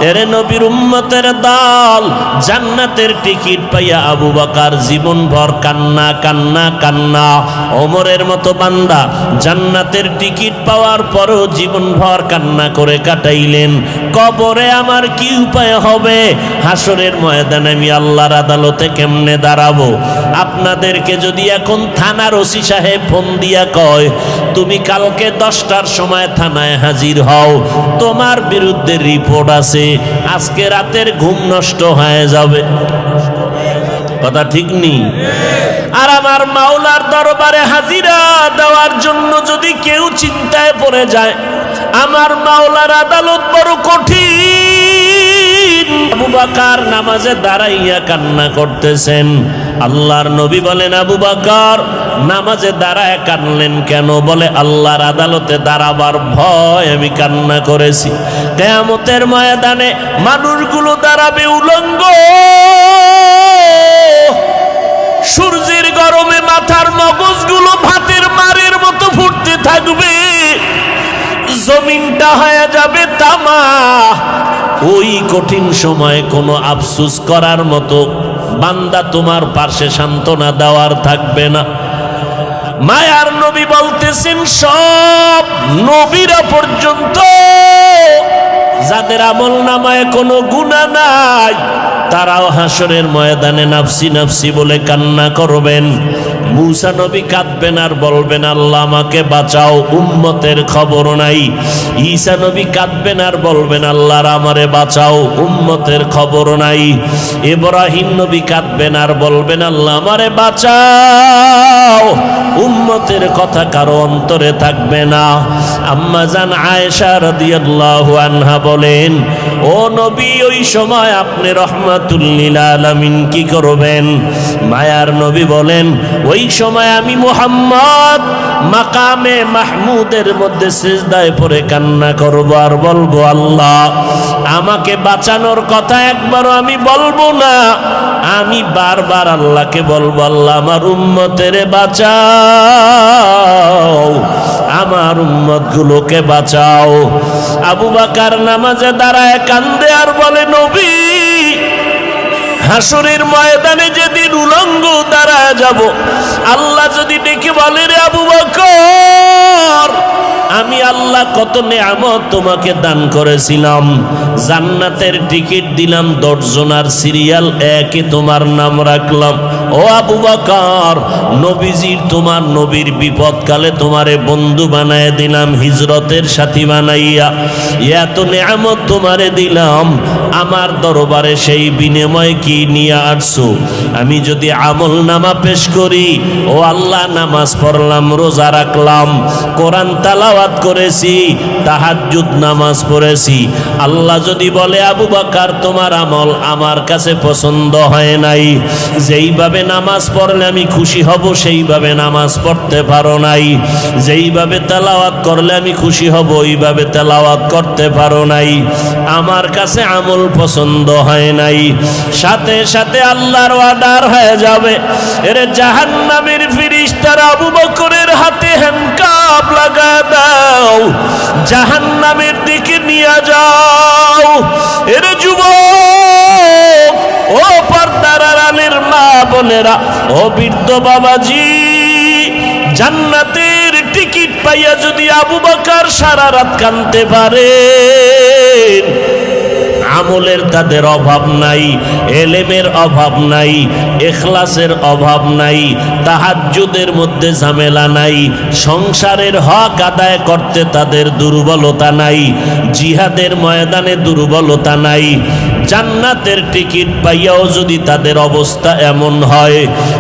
এরে নবীর উম্মতের দল, জান্নাতের টিকিট পাইয়া আবু বকর জীবন ভর কান্না কান্না কান্না। ওমরের মতো বান্দা জান্নাতের টিকিট পাওয়ার পরও জীবন ভর কান্না করে কাটাইলেন। কবরে আমার কি উপায় হবে, হাসরের ময়দানে আমি আল্লাহর আদালতে কেমনে দাঁড়াবো? আপনাদেরকে যদি এখন থানার ওসি সাহেব ফোন দিয়া কয় তুমি কালকে 10টার সময় থানায় হাজির হও, তোমার বিরুদ্ধে রিপোর্ট আছে, আজকে রাতের ঘুম নষ্ট হয়ে যাবে, কথা ঠিক নেই? আর আমার মাওলার দরবারে হাজিরা দেওয়ার জন্য যদি কেউ চিন্তায় পড়ে যায়, আমার মাওলার আদালত বড় কঠিন। আবু বকর নামাজে দাঁড়াইয়া কান্না করতেছেন। আল্লাহর নবী বলেন, আবু বকর নামাজে দাঁড়ায় কানলেন কেন? বলে আল্লাহর আদালতে দাঁড়াবার ভয় আমি কান্না করেছি। কিয়ামতের ময়দানে মানুষগুলো দাঁড়াবে উলঙ্গ, সূর্যের গরমে মাথার মগজগুলো ভাতের মারের মতো ফুটতে থাকবে, জমিনটা হয়ে যাবে তামা। ওই কঠিন সময় কোনো আফসোস করার মতো বান্দা তোমার পাশে সান্ত্বনা দেওয়ার থাকবে না। মায়ার নবী বলতেছেন, সব নবীরা পর্যন্ত যাদের আমল নামায় কোনো গুনাহ নাই, তারাও হাসরের ময়দানে নাফসি নাফসি বলে কান্না করবেন। মূসা নবী কাঁদবেন আর বলবেন আল্লাহ আমাকে বাঁচাও, উম্মতের খবর নাই। ঈসা নবী কাঁদবেন আর বলবেন আল্লাহর আমারে বাঁচাও, উম্মতের খবর নাই। ইব্রাহিম নবী কাঁদবেন আর বলবেন আল্লাহ আমারে বাঁচাও, উম্মতের কথা কারো অন্তরে থাকবে না। আম্মা জান আয়েশা রাদিয়াল্লাহু আনহা বলেন, ও নবী ওই সময় আপনি রহমাতুল লিল আলামিন কি করবেন? মায়ার নবী বলেন, ওই সময় আমি মুহাম্মদ মাকামে মাহমুদের মধ্যে সিজদায় পড়ে কান্না করব আর বলবো আল্লাহ আমাকে বাঁচানোর কথা একবারও আমি বলবো না, আমি বারবার আল্লাহকে বলবো আল্লাহ আমার উম্মতের বাঁচাও, আমার উম্মত গুলোকে বাঁচাও। আবু বকর নামাজে দাঁড়ায় কান্দে আর বলে, নবী হাসরের ময়দানে যেদিন উলঙ্গ দাঁড়ায় যাব, আল্লাহ যদি ডেকে বলে রে আবু বকর আমি আল্লাহ কত নেয়ামত তোমাকে দান করেছিলাম, জান্নাতের টিকিট দিলাম 10 জনার সিরিয়াল 1-এ তোমার নাম রাখলাম। ও আবু বকর, নবীজির তোমার নবীর বিপদকালে তোমারে বন্ধু বানায় দিলাম, হিজরতের সাথী বানাইয়া এত নেয়ামত তোমারে দিলাম, আমার দরবারে সেই বিনিময় কি নিয়ে আসছো? আমি যদি আমল নামা পেশ করি, ও আল্লাহ নামাজ পড়লাম, রোজা রাখলাম, কোরআন তেলাওয়াত করেছি, তাহাজ্জুদ নামাজ পড়েছি, আল্লাহ যদি বলে আবু বকর তোমার আমল আমার কাছে পছন্দ হয় নাই, যেইভাবে নামাজ পড়লে আমি খুশি হব সেইভাবে নামাজ পড়তে পারো নাই, যেইভাবে তেলাওয়াত করলে আমি খুশি হব ওইভাবে তেলাওয়াত করতে পারো নাই, আমার কাছে আমল পছন্দ হয় নাই, সাথে সাথে আল্লাহর অর্ডার হয়ে যাবে, এর জাহান্নামের ফেরেশতা তার আবু বকরের হাতে হ্যান্ডকাপ লাগায় দাও, জাহান্নামের দিকে নিয়ে যাও। এর যুবক, ও পর্দার আড়ালের মা বোনেরা, ও বৃদ্ধ বাবাজি, জান্নাতের টিকিট পাইয়া যদি আবু বকর সারা রাত কাঁদতে পারে, আমলের তাদের অভাব নাই, এলেমের অভাব নাই, ইখলাসের অভাব নাই, তাহাজ্জুদের মধ্যে ঝামেলা নাই, সংসারের হক আদায় করতে তাদের দুর্বলতা নাই, জিহাদের ময়দানে দুর্বলতা নাই। জান্নাতের টিকিট পাইয়াও যদি তাদের অবস্থা এমন হয়,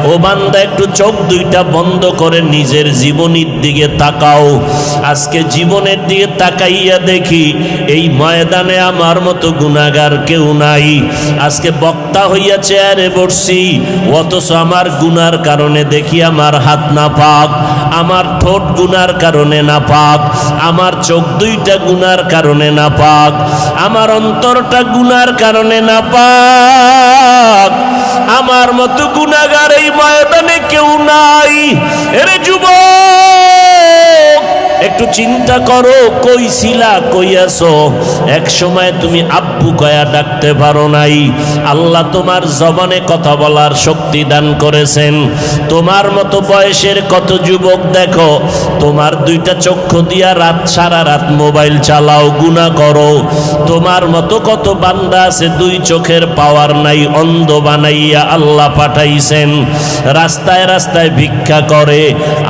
ও বান্দা একটু চোখ দুইটা বন্ধ করে নিজের জীবনের দিকে তাকাও। আজকে জীবনের দিকে তাকাইয়া দেখি এই ময়দানে আমার মতো গুনাহগার কেউ নাই। আজকে বক্তা হইয়া চেয়ারে বসছি, অথচ আমার গুনার কারণে দেখি আমার হাত না পাক, আমার ঠোঁট গুনার কারণে না পাক, আমার চোখ দুইটা গুনার কারণে না পাক, আমার অন্তরটা গুনার কারণে না পাক। আমার মতো গুনাহগার এই ময়দানে কেউ নাই। এরে যুবক, একটু চিন্তা করো, কই ছিলা, কই আছো? এক সময় তুমি আব্বু কয়া ডাকতে পারো নাই। আল্লাহ তোমার জবানে কথা বলার শক্তি দান করেছেন। তোমার মতো বয়সের কত যুবক দেখো, তোমার দুইটা চক্ষু দিয়া রাত সারা রাত মোবাইল চালাও, গুনাহ করো। তোমার মতো কত বান্দা আছে দুই চোখের পাওয়ার নাই, অন্ধ বানাইয়া আল্লাহ পাঠাইছেন, রাস্তায় রাস্তায় ভিক্ষা করে।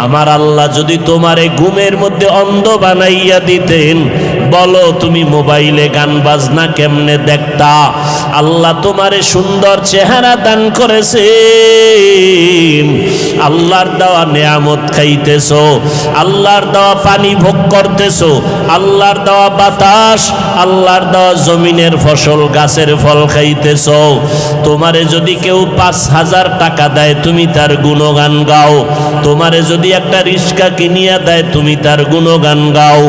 আমার আল্লাহ যদি তোমারে ঘুমের মধ্যে অন্ধ বানাইয়া দিতেন, বলো তুমি মোবাইলে গান বাজনা কেমনে দেখতা? আল্লাহ তোমারে সুন্দর চেহারা দান করেছেন, আল্লাহর দেওয়া নেয়ামত খাইতেছো, আল্লাহর দেওয়া পানি ভোগ করতেছো, আল্লাহর দেওয়া বাতাস, আল্লাহর দেওয়া জমিনের ফসল, গাছের ফল খাইতেছো। তোমারে যদি কেউ 5,000 টাকা দেয়, তুমি তার গুণগান গাও। তোমারে যদি একটা রিক্সা কিনিয়া দেয়, তুমি তার গুণগান গাও।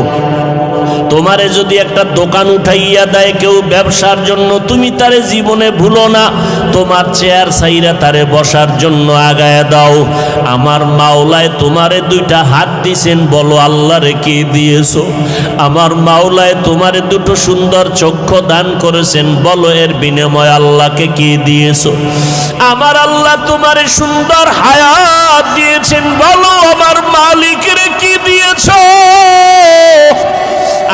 তোমারে যদি একটা দোকান উঠাইয়া দেয় কেউ ব্যবসার জন্য, তুমি তারে জীবনে ভুলো না, তোমার চেয়ার ছাইরা তারে বসার জন্য আগায়া দাও। আমার মাওলায় তোমারে দুইটা হাত দিছেন, বলো আল্লাহরে কি দিয়েছো? আমার মাওলায় তোমারে দুটো সুন্দর চক্ষু দান করেছেন, বলো এর বিনিময়ে আল্লাহকে কি দিয়েছো? আমার আল্লাহ তোমারে সুন্দর হায়াত দিয়েছেন, বলো আমার মালিকের কি দিয়েছো?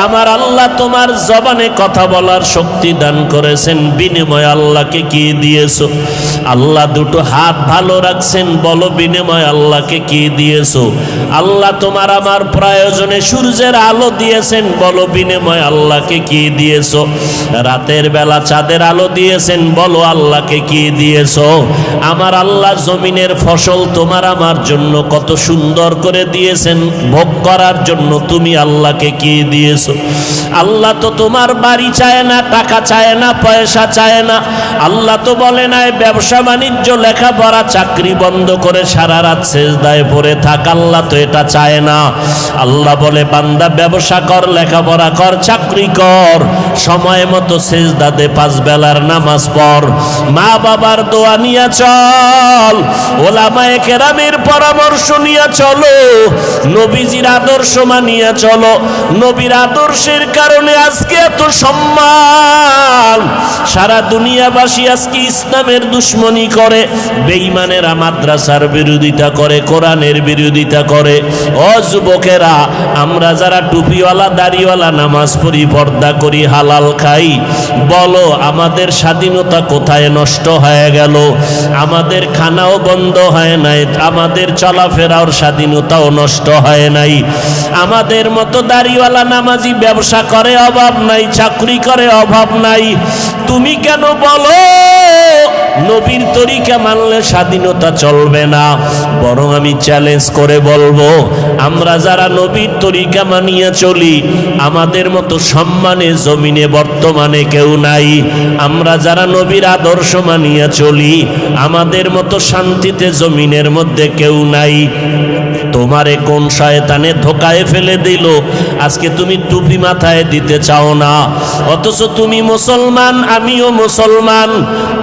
আমার আল্লাহ তোমার জবানে কথা বলার শক্তি দান করেছেন, বিনিময়ে আল্লাহকে কি দিয়েছো? আল্লাহ দুটো হাত ভালো রাখছেন, বলো বিনিময়ে আল্লাহকে কি দিয়েছো? আল্লাহ তোমার আমার প্রয়োজনে সূর্যের আলো দিয়েছেন, বলো বিনিময়ে আল্লাহকে কি দিয়েছো? রাতের বেলা চাঁদের আলো দিয়েছেন, বলো আল্লাহকে কি দিয়েছো? আমার আল্লাহ জমিনের ফসল তোমার আমার জন্য কত সুন্দর করে দিয়েছেন, ভোগ করার জন্য তুমি আল্লাহকে কি দিয়েছো? আল্লাহ তো তোমার বাড়ি চায় না, টাকা চায় না, পয়সা চায় না। আল্লাহ তো বলে নাই ব্যবসা বাণিজ্য, লেখাপড়া, চাকরি বন্ধ করে সারা রাত সেজদায় পড়ে থাক। আল্লাহ তো এটা চায় না। আল্লাহ বলে বান্দা ব্যবসা কর, লেখাপড়া কর, চাকরি কর, সময় মতো সেজদা দে, 5 বেলার নামাজ পড়, মা বাবার দোয়া নিয়ে চল, ওলামায়ে কেরামের পরামর্শ নিয়ে চলো, নবীজির আদর্শ মানিয়ে চলো। নবীর আদর্শের কারণে আজকে এত সম্মান। সারা দুনিয়াবাসী আজকে ইসলামের দুশ্মনী করে, বেঈমানেরা মাদ্রাসার বিরোধিতা করে, কোরআনের বিরোধিতা করে। ও যুবকেরা, আমরা যারা টুপিওয়ালা, দাড়িওয়ালা, নামাজ পড়ি, পর্দা করি, হালাল খাই, বলো আমাদের স্বাধীনতা কোথায় নষ্ট হয়ে গেল? আমাদের খানাও বন্ধ হয় নাই, আমাদের চলাফেরার স্বাধীনতাও নষ্ট হয় নাই। আমাদের মতো দাড়িওয়ালা নামাজি ব্যবসা করে, অভাব নাই, চাকরি করে, অভাব নাই। তুমি কেন বলো নবীর তরিকা মানলে স্বাধীনতা চলবে না? বরং আমি চ্যালেঞ্জ করে বলবো, আমরা যারা নবীর তরিকা মানিয়ে চলি, আমাদের মতো সম্মানে জমিনে বর্তমানে কেউ নাই। আমরা যারা নবীর আদর্শ মানিয়ে চলি, আমাদের মতো শান্তিতে জমিনের মধ্যে কেউ নাই। তোমারে কোন শয়তানে ধোকায় ফেলে দিল, আজকে তুমি টুপি মাথায় দিতে চাও না, অথচ তুমি মুসলমান, আমিও মুসলমান।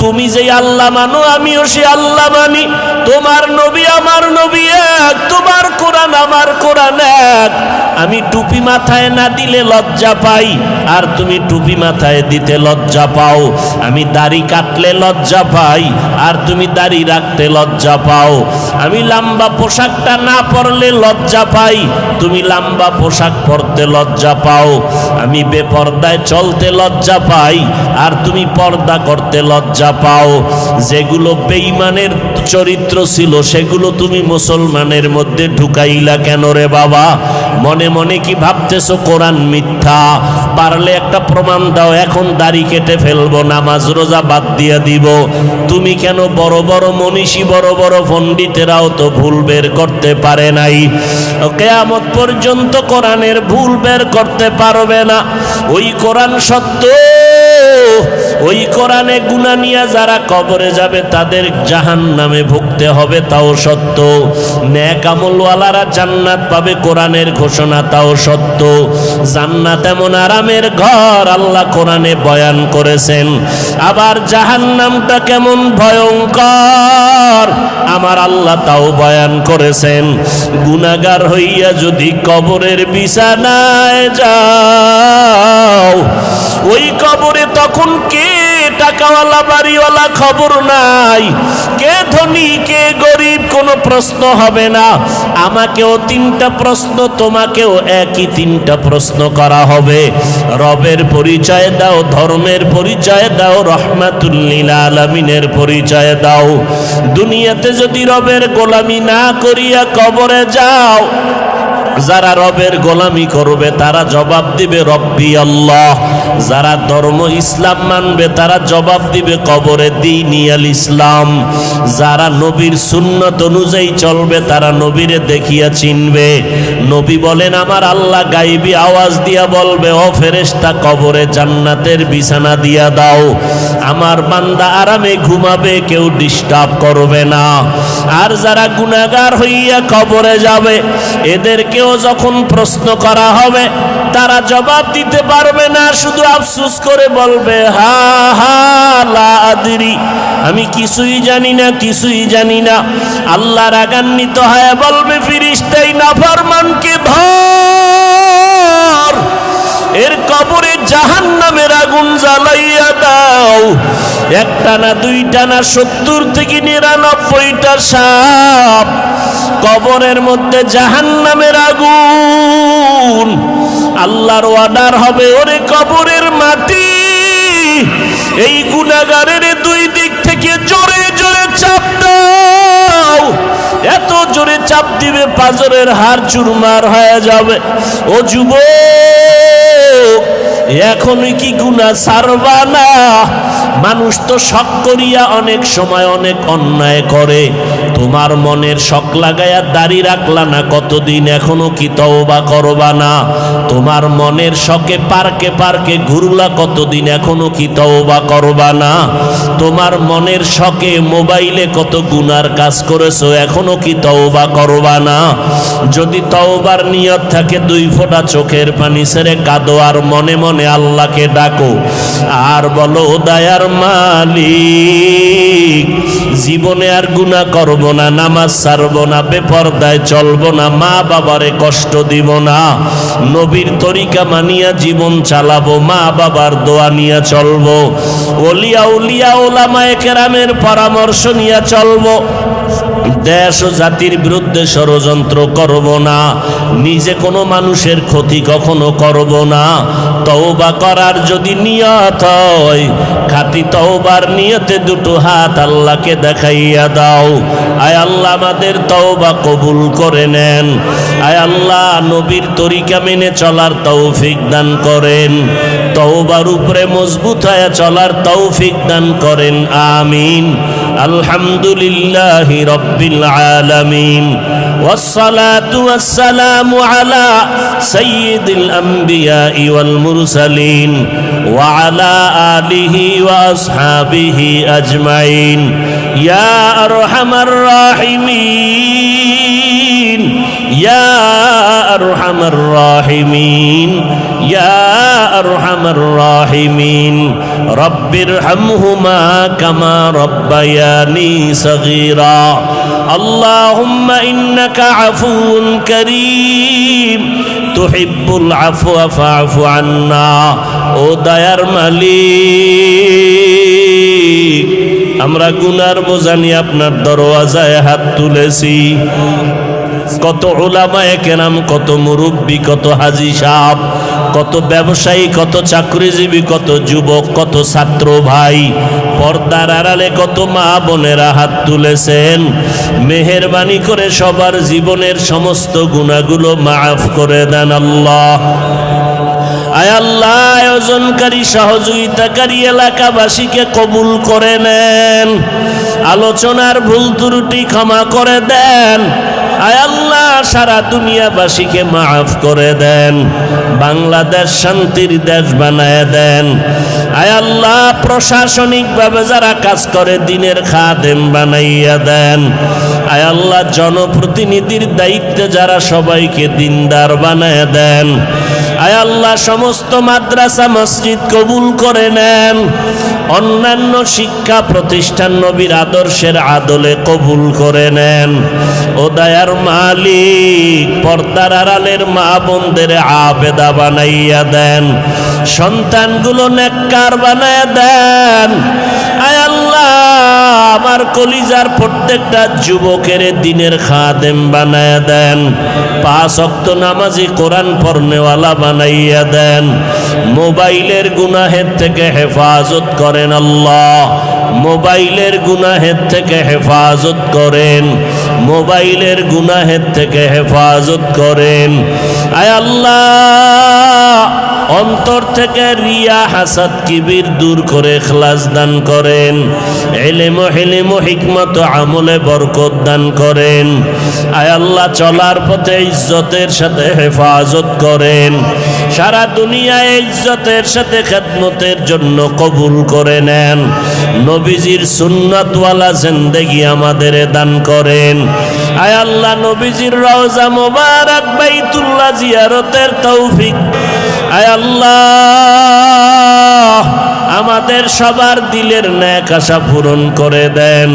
তুমি যে আল্লাহ আল্লাহ মানো, আমিও সে আল্লাহ মানি। তোমার নবী আমার নবী এক, তোমার কোরআন আমার কোরআন এক। আমি টুপি মাথায় না দিলে লজ্জা পাই, আর তুমি টুপি মাথায় দিতে লজ্জা পাও। আমি দাড়ি কাটলে লজ্জা পাই, আর তুমি দাড়ি রাখতে লজ্জা পাও। আমি লম্বা পোশাকটা না পরলে লজ্জা পাই, তুমি লম্বা পোশাক পরতে লজ্জা পাও। আমি বেপর্দায় চলতে লজ্জা পাই, আর তুমি পর্দা করতে লজ্জা পাও। যেগুলো বেঈমানের চরিত্র ছিল সেগুলো তুমি মুসলমানের মধ্যে ঢুকাইলা কেন রে বাবা? মনে মনে কি ভাবতেছো কোরআন মিথ্যা? পারলে একটা প্রমাণ দাও, এখন দাড়ি কেটে ফেলবো, নামাজ রোজা বাদ দিয়ে দিব। তুমি কেন? বড় বড় মনীষী, বড় বড় পণ্ডিতেরাও তো ভুল বের করতে পারে নাই। কিয়ামত পর্যন্ত কোরআনের ভুল বের করতে পারবে না। ওই কোরআন সত্য, ওই কোরআনে গুনাহ নিয়ে যারা কবরে যাবে তাদের জাহান্নামে ভুগতে হবে, তাও সত্য। নেক আমলওয়ালারা জান্নাত পাবে, কোরআনের ঘোষণা, তাও সত্য। জান্নাত এমন আরামের ঘর আল্লাহ কোরআনে বয়ান করেছেন। আবার জাহান্নামটা কেমন ভয়ঙ্কর আমার আল্লাহ তাও বয়ান করেছেন। গুনাহগার হইয়া যদি কবরের বিছানায় যাও, ওই কবরে তখন কে টাকাওয়ালা বাড়িওয়ালা খবর নাই, কে ধনী কে গরিব কোনো প্রশ্ন হবে না। আমাকেও তিনটা প্রশ্ন, তোমাকেও একই তিনটা প্রশ্ন করা হবে। রবের পরিচয় দাও, ধর্মের পরিচয় দাও, রহমাতুল লিল আলামিনের পরিচয় দাও। দুনিয়াতে যদি রবের গোলামি না করিয়া কবরে যাও, যারা রবের গোলামি করবে তারা জবাব দিবে রব্বি আল্লাহ। যারা ধর্ম ইসলাম মানবে তারা জবাব দিবে কবরে দীনিয়াল ইসলাম। যারা নবীর সুন্নত অনুযায়ী চলবে তারা নবীরে দেখিয়া চিনবে। নবী বলেন আমার আল্লাহ গাইবী আওয়াজ দিয়া বলবে, ও ফেরেশতা কবরে জান্নাতের বিছানা দিয়া দাও, আমার বান্দা আরামে ঘুমাবে, কেউ ডিস্টার্ব করবে না। আর যারা গুনাহগার হইয়া কবরে যাবে এদেরকেও যখন প্রশ্ন করা হবে তারা জবাব দিতে পারবে না, শুধু আফসোস করে বলবে হা হা লা আদরি, আমি কিছুই জানি না, কিছুই জানি না। আল্লাহ রাগান্বিত হয়ে বলবে ফেরেশতাই নাফরমানকে ধর, এর কবরে জাহান্নামের আগুন জ্বালাইয়া দাও। একটা না দুইটা না 70 থেকে 99টা সাপ কবরের মধ্যে জাহান্নামের আগুন। আল্লাহর অর্ডার হবে, ওরে কবরের মাটি এই গুনাহগারের দুই দিক থেকে জোরে জোরে চাপ দাও। এত জোরে চাপ দিবে পাজরের হাড় চুরমার হয়ে যাবে। ও যুবক, এখনই কি গুনাহ ছাড়বা না? মানুষ তো শখ করিয়া অনেক সময় অনেক অন্যায় করে। তোমার মনের শখ লাগাইয়া দাড়ি রাখলা না কতদিন, এখনো কি তওবা করবা না? তোমার মনের শখে পার্কে পার্কে ঘুরলা কতদিন, এখনো কি তওবা করবা না? তোমার মনের শখে মোবাইলে কত গুনার কাজ করেছো, এখনো কি তওবা করবা না? যদি তওবার নিয়ত থাকে 2 ফোঁটা চোখের পানি ছেড়ে কাঁদো, আর মনে মনে আল্লাহকে ডাকো, আর বলো দয়ার মালিক জীবনে আর গুনাহ করব না, নামাজ ছাড়ব না, বেপরদায় চলব না, মা বাবারে কষ্ট দিব না, নবীর তরিকা মানিয়া জীবন চালাবো, মা বাবার দোয়া নিয়ে চলবো, ওলিয়া উলিয়া ওলামায়ে কেরামের পরামর্শ নিয়ে চলবো, দেশ ও জাতির বিরুদ্ধে ষড়যন্ত্র করব না, নিজে কোনো মানুষের ক্ষতি কখনো করব না। তওবা করার যদি নিয়ত হয়, খাঁটি তওবার নিয়তে 2 হাত আল্লাহকে দেখাইয়া দাও। আয় আল্লাহ আমাদের তওবা কবুল করে নেন। আয় আল্লাহ নবীর তরিকা মেনে চলার তৌফিক দান করেন, তওবার উপরে মজবুত হয়ে চলার তৌফিক দান করেন, আমিন। আলহামদুলিল্লাহি রাব্বিল আলামিন, ওয়াসসালাতু ওয়াসসালামু আলা সাইয়্যিদিল আমবিয়াই ওয়াল মুরসালিন ওয়া আলা আলিহি ওয়া আসহাবিহি আজমাইন। ইয়া আরহামার রাহিমিন, ইয়া আরহামার রাহিমিন ইয়া আরহামার রাহিমিন রব্বিরহামহুমা কামা রব্বায়ানি সগীরা আল্লাহুম্মা ইন্নাকা আফুউন কারীম তুহিব্বুল আফওয়া ফাআফু আন্না। ও দয়ার মালিক, আমরা গুনার বোঝা নিয়ে আপনার দরওয়াজায় হাত তুলেছি। কত উলামায়ে কেরাম, কত মুরব্বী, কত হাজী সাহেব, কত ব্যবসায়ী, কত চাকরিজীবী, কত যুবক, কত ছাত্র ভাই, পর্দার আড়ালে কত মা বোনেরা হাত তুলেছেন। মেহেরবানি করে সবার জীবনের সমস্ত গুনাহগুলো মাফ করে দেন আল্লাহ। আয় আল্লাহ, আয়োজনকারী, সহযোগিতাকারী এলাকাবাসীকে কবুল করে নেন। আলোচনার ভুল ত্রুটি ক্ষমা করে দেন। আয় আল্লাহ, সারা দুনিয়াবাসীকে মাফ করে দেন। বাংলাদেশ শান্তির দেশ বানায় দেন। আয় আল্লাহ, প্রশাসনিকভাবে যারা কাজ করে দিনের খাদেম বানাইয়া দেন। আয় আল্লাহ, জনপ্রতিনিধির দায়িত্বে যারা সবাইকে দিনদার বানায় দেন। আয় আল্লাহ, সমস্ত মাদ্রাসা মসজিদ কবুল করে নেন। অন্যান্য শিক্ষা প্রতিষ্ঠান নবীর আদর্শের আদলে কবুল করে নেন। ও দয়ার মালিক, পর্দার আড়ালের মা বোনদের আবেদা বানাইয়া দেন। সন্তানগুলো নেককার বানাইয়া দেন। আয় আল্লাহ, আমার কলিজার প্রত্যেকটা যুবকের দিনের খাদেম বানাইয়া দেন। 5 ওয়াক্ত নামাজি, কোরআন পড়নেওয়ালা বানাইয়া দেন। মোবাইলের গুনাহের থেকে হেফাজত করেন আল্লাহ। মোবাইলের গুনাহের থেকে হেফাজত করেন। মোবাইলের গুনাহের থেকে হেফাজত করেন। আয় আল্লাহ, অন্তর থেকে রিয়া, হাসাদ, কিবির দূর করে ইখলাস দান করেন। ইলম, হিলম, হিকমত, আমলে বরকত দান করেন। আয় আল্লাহ, চলার পথে ইজ্জতের সাথে হেফাজত করেন। সারা দুনিয়ায় ইজ্জতের সাথে খেদমতের জন্য কবুল করে নেন। নবীজির সুন্নাতওয়ালা জিন্দেগি আমাদের দান করেন। আয় আল্লাহ, নবীজির রওজা মোবারক বাইতুল্লাহ জিয়ারতের তৌফিক। আয় আল্লাহ, আমাদের সবার দিলের নেক আশা পূরণ করে দেন।